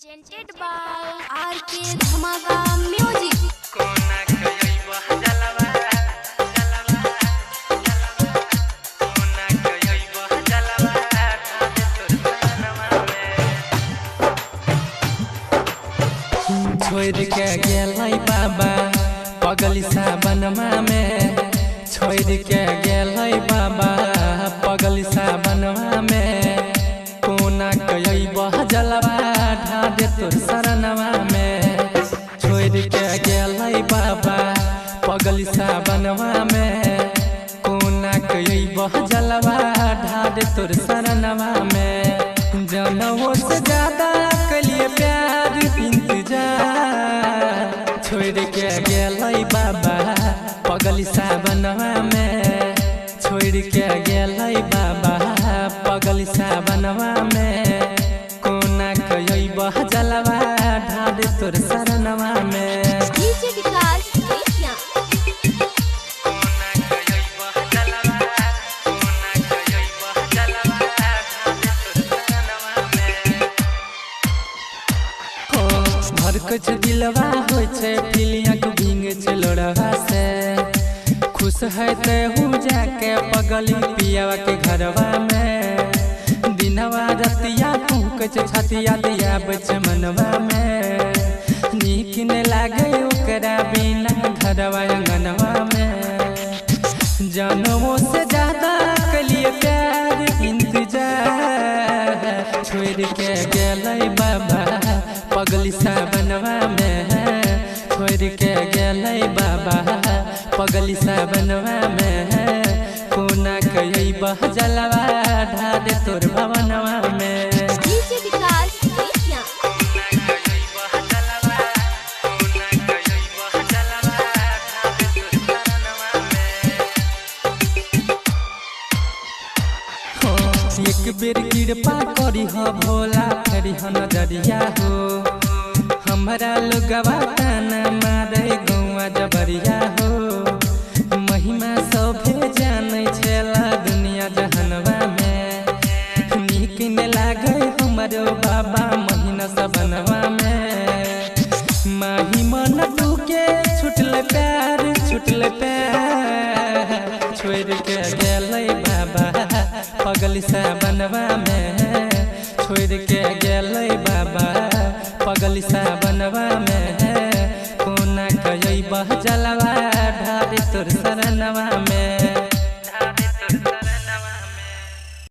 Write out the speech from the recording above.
Presented by RK Dhamaga Music. छोड़ के गेलै बाबा पगली सावनमा में, छोड़ के गेलै बाबा पगली सावनमा में, कोना कई बह जलवा ढाडे तोर शरणवा में। छोड़ के गेलै बाबा पगली सावनमा में, कोना कई बह जलवा ढाडे तोर शरणवा में। जनवो से ज्यादा कलिए प्यार इंतजार, छोड़ के गेलै बाबा पगली सावनमा में, छोड़ के गेलै बाबा पगली सावनमा में, कोना कई बह जलवा ढाडे तोर शरणवा में। DJ विकास कृष्णा। कुछ दिलवा हो फिलिया को भींग लोड़वा से, खुश है ते हूँ जाके पगली पियावा के घरवा में। दिनवा रतिया कुछ छतिया दिया बचमनवा में, नीक न लागे ओकरा बिना घरवा अंगनवा में। जनमों से ज्यादा कलिए प्यार इंतजार, छोड़ के गेलै बाबा पगली सावनमा में, छोड़ के गेलै बाबा पगली सावनमा में, कोना कई बह जलवा ढाडे तोर भवनवा में। DJ विकास कृष्णा। एक बेर कृपा करी हो भोला फेरी हो नजरिया हो, हमारा लोगवा ताना मारे गौवा जबरिया हो। महिमा सभे जानै छेला दुनिया जहनवा में, नीक न लागे हमरो बाबा महीना सबनवा में। माही मन टूके छुटले प्यार छुटले प्यार, छोड़ के गेलै बाबा पगली सावनमा में, छोड़ के गेलै बाबा पगली सावनमा में, कोना कई बह जलवा ढाडे तोर शरणवा में।